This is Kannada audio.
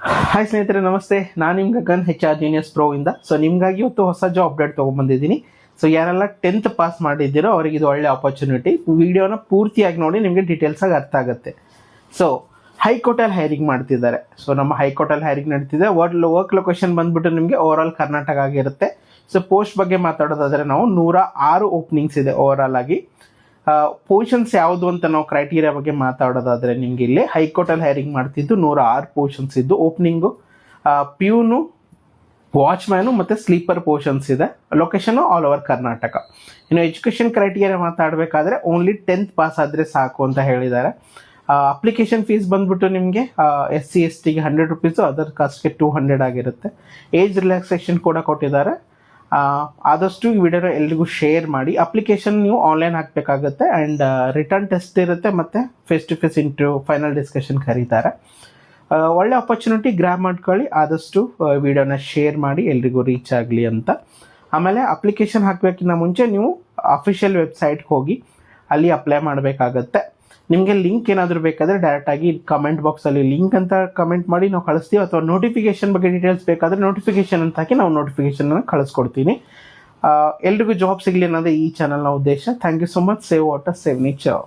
ಹಾಯ್ ಸ್ನೇಹಿತರೆ, ನಮಸ್ತೆ. ನಾನು ನಿಮ್ಮ ಗಗನ್ HR Genius Pro ಇಂದ. ಸೊ ನಿಮಗಾಗಿ ಇವತ್ತು ಹೊಸ ಜಾಬ್ ಅಪ್ಡೇಟ್ ತೊಗೊಂಡ್ಬಂದಿದ್ದೀನಿ. ಸೊ ಯಾರೆಲ್ಲ 10th ಪಾಸ್ ಮಾಡಿದ್ದೀರೋ ಅವರಿಗೆ ಇದು ಒಳ್ಳೆ ಆಪರ್ಚುನಿಟಿ. ವಿಡಿಯೋನ ಪೂರ್ತಿಯಾಗಿ ನೋಡಿ, ನಿಮಗೆ ಡೀಟೇಲ್ಸ್ ಆಗಿ ಅರ್ಥ ಆಗುತ್ತೆ. ಸೊ ಹೈಕೋರ್ಟಲ್ಲಿ ಹೈರಿಂಗ್ ಮಾಡ್ತಿದ್ದಾರೆ. ಸೊ ನಮ್ಮ ಹೈಕೋರ್ಟಲ್ಲಿ ಹೈರಿಂಗ್ ನಡೀತಿದೆ. ವರ್ಕ್ ಲೊಕೇಶನ್ ಬಂದ್ಬಿಟ್ಟು ನಿಮಗೆ ಓವರ್ ಆಲ್ ಕರ್ನಾಟಕ ಆಗಿರುತ್ತೆ. ಸೊ ಪೋಸ್ಟ್ ಬಗ್ಗೆ ಮಾತಾಡೋದಾದರೆ ನಾವು 106 ಓಪನಿಂಗ್ಸ್ ಇದೆ ಓವರ್ ಆಲ್ ಆಗಿ. ಪೊಸಿಷನ್ಸ್ ಯಾವುದು ಅಂತ ನಾವು ಕ್ರೈಟೀರಿಯಾ ಬಗ್ಗೆ ಮಾತಾಡೋದಾದರೆ ನಿಮಗೆ ಇಲ್ಲಿ ಹೈಕೋರ್ಟಲ್ಲಿ ಹೈರಿಂಗ್ ಮಾಡ್ತಿದ್ದು 106 ಪೊಸಿಷನ್ಸ್ ಇದ್ದು, ಓಪನಿಂಗು ಪ್ಯೂನು, ವಾಚ್ಮ್ಯಾನು ಮತ್ತು ಸ್ಲೀಪರ್ ಪೊಸಿಷನ್ಸ್ ಇದೆ. Location all over Karnataka. ಇನ್ನು ಎಜುಕೇಷನ್ ಕ್ರೈಟೀರಿಯಾ ಮಾತಾಡಬೇಕಾದ್ರೆ ಓನ್ಲಿ 10th ಪಾಸ್ ಆದರೆ ಸಾಕು ಅಂತ ಹೇಳಿದ್ದಾರೆ. ಅಪ್ಲಿಕೇಶನ್ ಫೀಸ್ ಬಂದ್ಬಿಟ್ಟು ನಿಮಗೆ SC/STಗೆ 100 ರುಪೀಸು, ಅದರ್ ಕಾಸ್ಟ್ಗೆ 200 ಆಗಿರುತ್ತೆ. ಏಜ್ ರಿಲ್ಯಾಕ್ಸೇಷನ್ ಕೂಡ ಕೊಟ್ಟಿದ್ದಾರೆ. ಆದಷ್ಟು ಈ ವಿಡಿಯೋನ ಎಲ್ರಿಗೂ ಶೇರ್ ಮಾಡಿ. ಅಪ್ಲಿಕೇಶನ್ ನೀವು ಆನ್ಲೈನ್ ಹಾಕಬೇಕಾಗುತ್ತೆ ಆ್ಯಂಡ್ ರಿಟರ್ನ್ ಟೆಸ್ಟ್ ಇರುತ್ತೆ ಮತ್ತು face to face interview, final discussion ಕರೀತಾರೆ. ಒಳ್ಳೆ ಆಪರ್ಚುನಿಟಿ, ಗ್ರ್ಯಾಬ್ ಮಾಡ್ಕೊಳ್ಳಿ. ಆದಷ್ಟು ವಿಡಿಯೋನ ಶೇರ್ ಮಾಡಿ, ಎಲ್ರಿಗೂ ರೀಚ್ ಆಗಲಿ ಅಂತ. ಆಮೇಲೆ ಅಪ್ಲಿಕೇಶನ್ ಹಾಕಬೇಕಿನ್ನ ಮುಂಚೆ ನೀವು ಅಫಿಷಿಯಲ್ ವೆಬ್ಸೈಟ್ಗೆ ಹೋಗಿ ಅಲ್ಲಿ ಅಪ್ಲೈ ಮಾಡಬೇಕಾಗತ್ತೆ. ನಿಮಗೆ ಲಿಂಕ್ ಏನಾದರೂ ಬೇಕಾದರೆ ಡೈರೆಕ್ಟಾಗಿ ಕಮೆಂಟ್ ಬಾಕ್ಸಲ್ಲಿ ಲಿಂಕ್ ಅಂತ ಕಮೆಂಟ್ ಮಾಡಿ ನಾವು ಕಳಿಸ್ತೀವಿ, ಅಥವಾ ನೋಟಿಫಿಕೇಶನ್ ಬಗ್ಗೆ ಡೀಟೇಲ್ಸ್ ಬೇಕಾದರೆ ನೋಟಿಫಿಕೇಶನ್ ಅಂತ ಹಾಕಿ ನಾವು ನೋಟಿಫಿಕೇಶನ್ನ ಕಳಿಸ್ಕೊಡ್ತೀನಿ. ಎಲ್ರಿಗೂ ಜಾಬ್ ಸಿಗಲಿ ಅನ್ನೋದೇ ಈ ಚಾನಲ್ನ ಉದ್ದೇಶ. Thank you so much. Save water, save nature.